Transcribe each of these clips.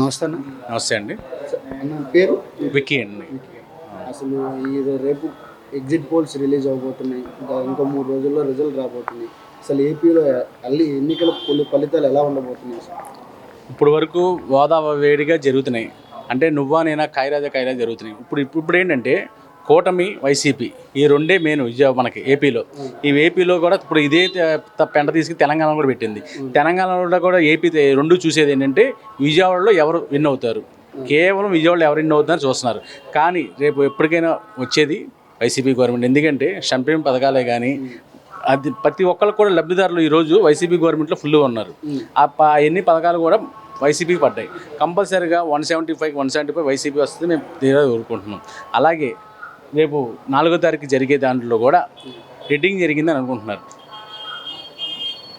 నమస్తే అన్న. నమస్తే అండి. అన్న పేరు విక్కీ అండి. అసలు ఈ రేపు ఎగ్జిట్ పోల్స్ రిలీజ్ అవబోతున్నాయి. ఇంకో 3 రోజుల్లో రిజల్ట్ రాబోతుంది. అసలు ఏపీలో ఎన్నికల ఫలితాలు ఎలా ఉండబోతున్నాయి అసలు? ఇప్పుడు వరకు వేడిగా జరుగుతున్నాయి. అంటే నువ్వా నేనా కాయరాజా జరుగుతున్నాయి. ఇప్పుడు ఏంటంటే కూటమి వైసీపీ ఈ రెండే మెయిన్ మనకి ఏపీలో. ఈ ఏపీలో కూడా ఇప్పుడు ఇదే పెంట తీసుకుని తెలంగాణ కూడా పెట్టింది. తెలంగాణలో కూడా ఏపీ రెండు చూసేది ఏంటంటే విజయవాడలో ఎవరు విన్ అవుతారు, కేవలం విజయవాడలో ఎవరు విన్ అవుతారని చూస్తున్నారు. కానీ రేపు ఎప్పటికైనా వచ్చేది వైసీపీ గవర్నమెంట్. ఎందుకంటే సంక్షేమ పథకాలే కానీ అది ప్రతి ఒక్కరికి కూడా లబ్ధిదారులు ఈరోజు వైసీపీ గవర్నమెంట్లో ఫుల్గా ఉన్నారు. ఎన్ని పథకాలు కూడా వైసీపీకి పడ్డాయి. కంపల్సరీగా 175 వైసీపీ వస్తుంది మేము తీరా కోరుకుంటున్నాం. అలాగే రేపు 4వ తారీఖు జరిగే దాంట్లో కూడా హెడ్డింగ్ జరిగిందని అనుకుంటున్నారు.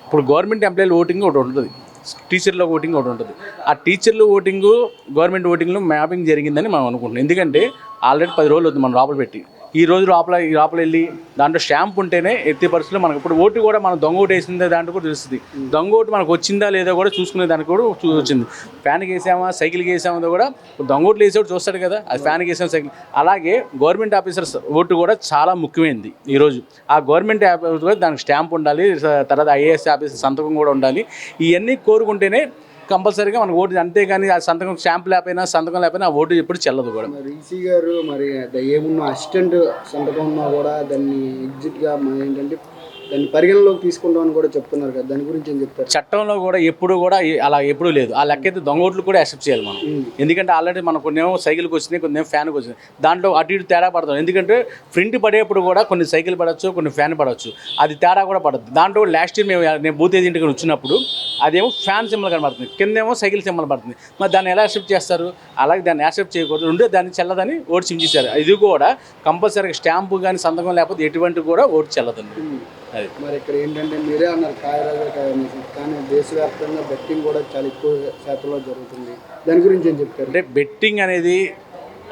ఇప్పుడు గవర్నమెంట్ ఎంప్లాయీల ఓటింగ్ ఒకటి ఉంటుంది, టీచర్ల ఓటింగ్ ఒకటి ఉంటుంది. ఆ టీచర్ల ఓటింగు గవర్నమెంట్ ఓటింగ్లో మ్యాపింగ్ జరిగిందని మనం అనుకుంటున్నాం. ఎందుకంటే ఆల్రెడీ 10 రోజులు అవుతుంది మనం లోపల పెట్టి. ఈ రోజు లోపల వెళ్ళి దాంట్లో స్టాంప్ ఉంటేనే ఎత్తే పరిస్థితుల్లో మనకు ఇప్పుడు ఓటు కూడా మనం దొంగ ఓటు వేసిందే దాంట్లో కూడా తెలుస్తుంది. దొంగ ఓటు మనకు వచ్చిందా లేదా కూడా చూసుకునే దానికి కూడా వచ్చింది. ఫ్యాన్కి వేసామా సైకిల్కి వేసామో కూడా దొంగ ఓట్లు వేసేవాడు చూస్తాడు కదా, అది ఫ్యాన్కి వేసాము సైకిల్. అలాగే గవర్నమెంట్ ఆఫీసర్స్ ఓటు కూడా చాలా ముఖ్యమైనది. ఈరోజు ఆ గవర్నమెంట్ ఆఫీసర్ దానికి స్టాంప్ ఉండాలి, తర్వాత ఐఏఎస్ ఆఫీసర్ సంతకం కూడా ఉండాలి. ఇవన్నీ కోరుకుంటేనే కంపల్సరీగా మనకు ఓటు. అంతేగాని ఆ సంతకం స్టాంప్ లేకపోయినా సంతకం లేకపోయినా ఆ ఓటు ఎప్పుడు చెల్లదు కూడా. ఈసీ గారు మరి ఏమున్నా అసిస్టెంట్ సంతకం ఉన్నా కూడా దాన్ని ఎగ్జిట్గా ఏంటంటే దాన్ని పరిగణలోకి తీసుకుంటామని కూడా చెప్తున్నారు కదా, దాని గురించి ఏం చెప్తారు? చట్టంలో కూడా ఎప్పుడు కూడా అలా ఎప్పుడూ లేదు. ఆ లెక్క అయితే దొంగ ఓట్లు కూడా యాక్సెప్ట్ చేయాలి మనం. ఎందుకంటే ఆల్రెడీ మనకు కొన్నేమో సైకిల్కి వచ్చినాయి, కొన్నేమో ఫ్యాన్కి వచ్చినాయి. దాంట్లో అటు ఇటు తేడా పడతాం. ఎందుకంటే ప్రింట్ పడేప్పుడు కూడా కొన్ని సైకిల్ పడవచ్చు, కొన్ని ఫ్యాన్ పడవచ్చు. అది తేడా కూడా పడద్దు. దాంట్లో లాస్ట్ ఇయర్ నేను బూత్ ఏజెంట్గా వచ్చినప్పుడు అదేమో ఫ్యాన్ సింబల్ కనబడుతుంది, కిందేమో సైకిల్ సింబల్ పడుతుంది. మరి దాన్ని ఎలా యాక్సెప్ట్ చేస్తారు? అలాగే దాన్ని యాక్సెప్ట్ చేయకూడదు. ఉండే దాన్ని చెల్లదని ఓటు చించేశారు. ఇది కూడా కంపల్సరీగా స్టాంపు కానీ సంతకం లేకపోతే ఎటువంటి కూడా ఓటు చెల్లదండి. అది మరి ఇక్కడ ఏంటంటే మీరే అన్నారు కాయరాజా కానీ దేశవ్యాప్తంగా బెట్టింగ్ కూడా చాలా ఎక్కువ శాతంలో జరుగుతుంది. దాని గురించి ఏం చెప్తారు? అంటే బెట్టింగ్ అనేది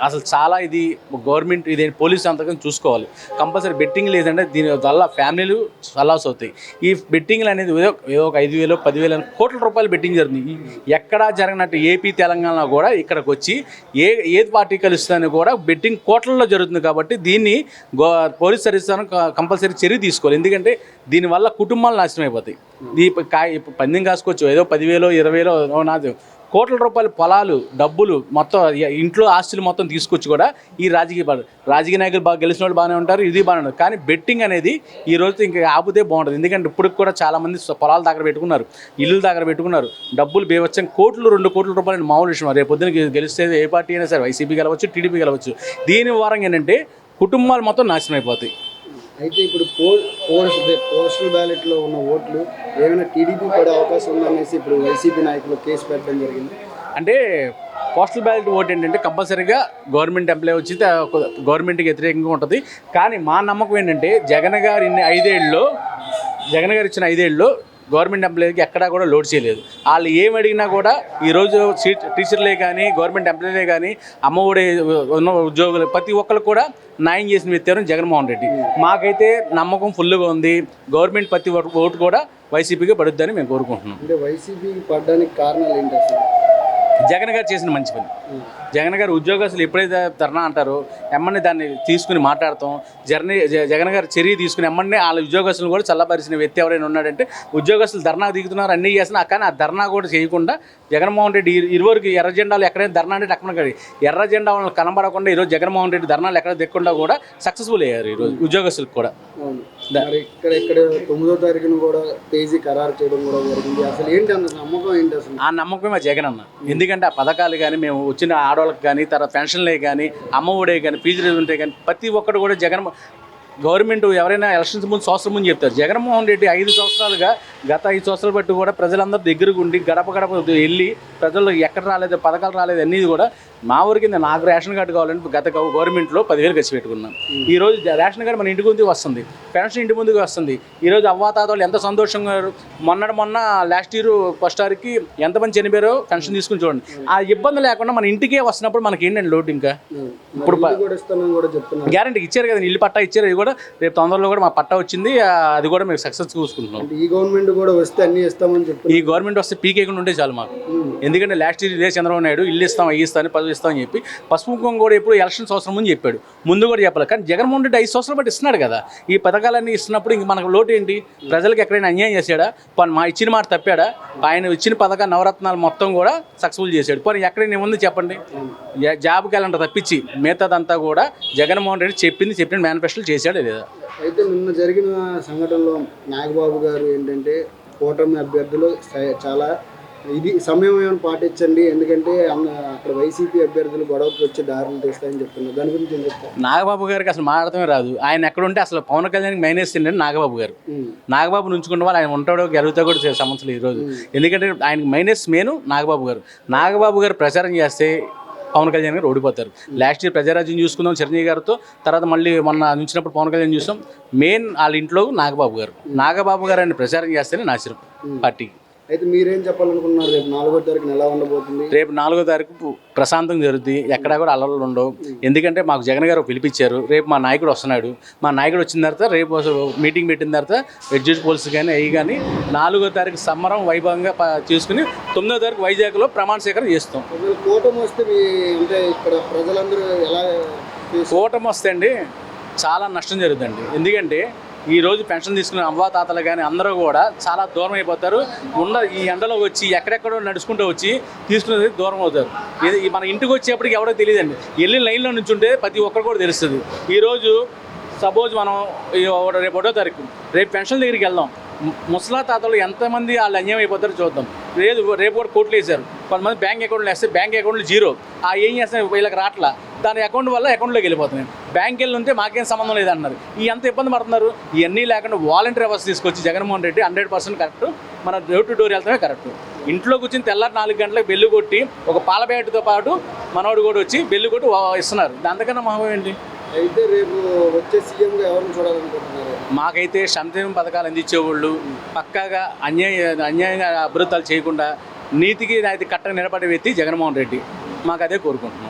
అసలు చాలా ఇది గవర్నమెంట్ ఇది పోలీసు సంతకం చూసుకోవాలి. కంపల్సరీ బెట్టింగ్ లేదంటే దీని వల్ల ఫ్యామిలీలు లాస్ అవుతాయి. ఈ బెట్టింగ్లు అనేది ఏదో ఒక 5,000 10,000 కోట్ల రూపాయలు బెట్టింగ్ జరుగుతుంది. ఎక్కడా జరగనట్టు ఏపీ తెలంగాణ కూడా ఇక్కడికి వచ్చి ఏది పార్టీ కలుస్తుందని కూడా బెట్టింగ్ కోట్లలో జరుగుతుంది. కాబట్టి దీన్ని పోలీస్ సర్వీస్ కంపల్సరీ చర్య తీసుకోవాలి. ఎందుకంటే దీనివల్ల కుటుంబాలు నాశనం అయిపోతాయి. పందెం కాసుకోవచ్చు, ఏదో 10,000 20,000 నాది కోట్ల రూపాయల పొలాలు డబ్బులు మొత్తం ఇంట్లో ఆస్తులు మొత్తం తీసుకొచ్చి కూడా ఈ రాజకీయ నాయకులు బాగా గెలిచిన వాళ్ళు బాగానే ఉంటారు, ఇది బాగానే ఉంటారు. కానీ బెట్టింగ్ అనేది ఈ రోజు ఇంకా ఆపితే బాగుంటుంది. ఎందుకంటే ఇప్పుడు కూడా చాలామంది పొలాల దగ్గర పెట్టుకున్నారు, ఇల్లు దగ్గర పెట్టుకున్నారు, డబ్బులు బేవచ్చం 2 కోట్ల రూపాయలు మామూలు విషయం. రేపు పొద్దున గెలిస్తే ఏ పార్టీ అయినా సరే వైసీపీ గెలవచ్చు, టీడీపీ గెలవచ్చు. దీని వారంగా ఏంటంటే కుటుంబాలు మొత్తం నాశనం అయిపోతాయి. అయితే ఇప్పుడు పోస్టల్ బ్యాలెట్లో ఉన్న ఓట్లు ఏమైనా టీడీపీ పడే అవకాశం ఉందనేసి ఇప్పుడు వైసీపీ నాయకులు కేసు పెట్టడం జరిగింది. అంటే పోస్టల్ బ్యాలెట్ ఓటు ఏంటంటే కంపల్సరీగా గవర్నమెంట్ ఎంప్లాయ్ వచ్చి గవర్నమెంట్కి వ్యతిరేకంగా ఉంటుంది. కానీ మా నమ్మకం ఏంటంటే జగన్ గారు ఇచ్చిన 5 ఏళ్ళలో గవర్నమెంట్ ఎంప్లాయీకి ఎక్కడా కూడా లోడ్ చేయలేదు. వాళ్ళు ఏమి అడిగినా కూడా ఈరోజు టీచర్లే కానీ గవర్నమెంట్ ఎంప్లాయీలే కానీ అమ్మఒడి ఉన్న ఉద్యోగులు ప్రతి ఒక్కరు కూడా న్యాయం చేసిన వ్యక్తి జగన్మోహన్ రెడ్డి. మాకైతే నమ్మకం ఫుల్గా ఉంది. గవర్నమెంట్ ప్రతి ఓటు కూడా వైసీపీకి పడుద్దని మేము కోరుకుంటున్నాం. అంటే వైసీపీకి పడడానికి కారణాలు ఏంటి అసలు? జగన్ గారు చేసిన మంచి పని. జగన్ గారు ఉద్యోగస్తులు ఎప్పుడైతే ధర్నా అంటారో ఎమ్మని దాన్ని తీసుకుని మాట్లాడతాం. జగన్ గారు చర్య తీసుకుని ఎమ్మని వాళ్ళ ఉద్యోగస్తులు కూడా చల్లబరిచిన వ్యక్తి ఎవరైనా ఉన్నాడంటే ఉద్యోగస్తులు ధర్నా దిగుతున్నారు, అన్నీ చేస్తున్నారు. కానీ ఆ ధర్నా కూడా చేయకుండా జగన్మోహన్ రెడ్డి ఇరువరకు ఎర్ర జెండాలు ఎక్కడైనా ధర్నా అంటే అక్కడ ఎర్ర జెండా వాళ్ళని కనబడకుండా ఈరోజు జగన్మోహన్ రెడ్డి ధర్నాలు ఎక్కడ దిక్కకుండా కూడా సక్సెస్ఫుల్ అయ్యారు ఈరోజు ఉద్యోగస్తులకు కూడా. ఇక్కడ 9వ తారీఖున కూడా తేజీ ఖరారు చేయడం కూడా జరిగింది. అసలు ఏంటి అన్న నమ్మకం ఏంటి అసలు? ఆ నమ్మకమే జగన్ అన్న. ఎందుకంటే ఆ పథకాలు కానీ మేము వచ్చిన ఆడవాళ్ళకి కానీ తర్వాత పెన్షన్లే కానీ అమ్మ ఒడే కానీ ఫీజులు ఉంటే కానీ ప్రతి ఒక్కరు కూడా గవర్నమెంట్ ఎవరైనా ఎలక్షన్స్ ముందు సంవత్సరం ముందు చెప్తారు. జగన్మోహన్ రెడ్డి 5 సంవత్సరాలుగా గత 5 సంవత్సరాలు బట్టి కూడా ప్రజలందరూ దగ్గరకు ఉండి గడప వెళ్ళి ప్రజలు ఎక్కడ రాలేదు, పథకాలు రాలేదు అన్నీ కూడా మా ఊరికి నాకు రేషన్ కార్డు కావాలంటే గత గవర్నమెంట్లో 10,000 ఖర్చు పెట్టుకున్నాం. ఈరోజు రేషన్ కార్డు మన ఇంటి ముందుకు వస్తుంది, పెన్షన్ ఇంటి ముందుకు వస్తుంది. ఈరోజు అవ్వాతాతలు ఎంత సంతోషంగా మొన్న లాస్ట్ ఇయర్ ఫస్ట్ ఇయర్కి ఎంతమంది చనిపోయారో పెన్షన్ తీసుకుని చూడండి. ఆ ఇబ్బంది లేకుండా మన ఇంటికే వస్తున్నప్పుడు మనకి ఏంటండి లోటు? ఇంకా ఇప్పుడు గ్యారెంటీ ఇచ్చారు కదా, ఇల్లు పట్టా ఇచ్చారు. ఇది కూడా కూడా రేపు తొందరలో కూడా మా పట్టా వచ్చింది, అది కూడా మేము సక్సెస్ చూసుకుంటున్నాం. అంటే ఈ గవర్నమెంట్ కూడా వస్తే అన్ని ఇస్తామని చెప్పి ఈ గవర్నమెంట్ వస్తే పీకేకుండా ఉంటే చాలు మాకు. ఎందుకంటే లాస్ట్ ఇయర్ ఇదే చంద్రబాబు నాయుడు ఇల్లు ఇస్తాం, అవి ఇస్తాను, పదవి ఇస్తామని చెప్పి పసుపు కుంకుమ కూడా ఎప్పుడు ఎలక్షన్స్ అవసరం ముందు చెప్పాడు, ముందు కూడా చెప్పాలి. కానీ జగన్మోహన్ రెడ్డి 5 సంవత్సరాలు బట్టి ఇస్తున్నాడు కదా, ఈ పథకాలన్నీ ఇస్తున్నప్పుడు ఇంక మనకు లోటు ఏంటి? ప్రజలకు ఎక్కడైనా అన్యాయం చేశాడా? పోనీ మా ఇచ్చిన మాట తప్పాడా? ఆయన ఇచ్చిన పథకాలు నవరత్నాలు మొత్తం కూడా సక్సెస్ఫుల్ చేశాడు. పోనీ ఎక్కడైనా ముందు చెప్పండి. జాబ్ క్యాలెండర్ తప్పించి మిగతాదంతా కూడా జగన్మోహన్ రెడ్డి చెప్పిన మేనిఫెస్టోలు చేశాడు లేదా? అయితే నిన్న జరిగిన సంఘటనలో నాగబాబు గారు ఏంటంటే కూటమి అభ్యర్థులు చాలా సమయం ఏమైనా పాటించండి, ఎందుకంటే అక్కడ వైసీపీ అభ్యర్థులు గొడవకి వచ్చి దారులు తీస్తాయని చెప్తున్నారు. దాని గురించి ఏం చెప్తారు? నాగబాబు గారికి అసలు మాట్లాడటమే రాదు. ఆయన ఎక్కడుంటే అసలు పవన్ కళ్యాణ్కి మైనస్ ఏంటంటే నాగబాబు గారు. నాగబాబు నుంచుకున్న వాళ్ళు ఆయన ఉంటాడో గెలుగుతా కూడా సమస్య లేదు ఈరోజు. ఎందుకంటే ఆయనకి మైనస్ మెయిన్ నాగబాబు గారు. నాగబాబు గారు ప్రచారం చేస్తే పవన్ కళ్యాణ్ గారు ఓడిపోతారు. లాస్ట్ ఇయర్ ప్రజారాజ్యం చూసుకుందాం చిరంజీవి గారితో, తర్వాత మళ్ళీ మొన్న నుంచినప్పుడు పవన్ కళ్యాణ్ చూసాం. మెయిన్ వాళ్ళ ఇంట్లో నాగబాబు గారు ఆయన ప్రచారం చేస్తేనే నాశనం పార్టీకి. అయితే మీరేం చెప్పాలనుకున్నారు? రేపు 4వ తారీఖున ఎలా ఉండబోతుంది? రేపు 4వ తారీఖు ప్రశాంతంగా జరుగుతుంది, ఎక్కడా కూడా అల్లర్లు ఉండవు. ఎందుకంటే మాకు జగన్ గారు పిలిపించారు. రేపు మా నాయకుడు వస్తున్నాడు. మా నాయకుడు వచ్చిన తర్వాత రేపు మీటింగ్ పెట్టిన తర్వాత ఎడ్జిట్ పోల్స్ కానీ అవి కానీ 4వ తారీఖు సంబరం వైభవంగా చేసుకుని 9వ తారీఖు వైజాగ్లో ప్రమాణ స్వీకారం చేస్తాం. కూటమి వస్తే అంటే ఇక్కడ ప్రజలందరూ ఎలా? కూటమి వస్తే అండి చాలా నష్టం జరుగుతుందండి. ఎందుకంటే ఈరోజు పెన్షన్ తీసుకునే అవ్వాతాతలు కానీ అందరూ కూడా చాలా దూరం అయిపోతారు. ఈ ఎండలో వచ్చి ఎక్కడెక్కడో నడుచుకుంటూ వచ్చి తీసుకునేది దూరం అవుతారు. ఇది మన ఇంటికి వచ్చేప్పటికి ఎవరో తెలియదండి. వెళ్ళిన లైన్లో నుంచి ఉంటే ప్రతి ఒక్కరు కూడా తెలుస్తుంది. ఈరోజు సపోజ్ మనం రేపు 1వ తారీఖు రేపు పెన్షన్ దగ్గరికి వెళ్దాం. ముసలా తాతలు ఎంతమంది వాళ్ళు అన్యాయం అయిపోతారో చూద్దాం. రేపు కూడా కోట్లు వేశారు. కొంతమంది బ్యాంక్ అకౌంట్లు వేస్తే బ్యాంక్ అకౌంట్లు జీరో. ఏం చేస్తాయి? వీళ్ళకి రాట్లా, దాని అకౌంట్ వల్ల అకౌంట్లోకి వెళ్ళిపోతున్నాయి. బ్యాంక్ వెళ్ళి ఉంటే మాకేం సంబంధం లేదంటున్నారు. ఎంత ఇబ్బంది పడుతున్నారు? ఇవన్నీ లేకుండా వాలంటీర్ వ్యవస్థ తీసుకొచ్చి జగన్మోహన్ రెడ్డి 100% కరెక్ట్. మన డోర్ టు డోర్ వెళ్తామే కరెక్ట్. ఇంట్లో కూర్చొని తెల్లారి 4 గంటలకు బెల్లు కొట్టి ఒక పాల ప్యాకెట్తో పాటు మనోడు కూడా వచ్చి బెల్లు కొట్టి ఇస్తున్నారు. దానికన్నా మహా ఏంటి? అయితే రేపు వచ్చే సీఎంగా ఎవరిని చూడాలనుకుంటున్నారు? మాకైతే సంక్షేమ పథకాలు అందించేవాళ్ళు, పక్కాగా అన్యాయంగా అభివృద్ధాలు చేయకుండా నీతికి కట్టగా నిలబడే వ్యక్తి జగన్మోహన్ రెడ్డి. మాకు అదే కోరుకుంటున్నాం.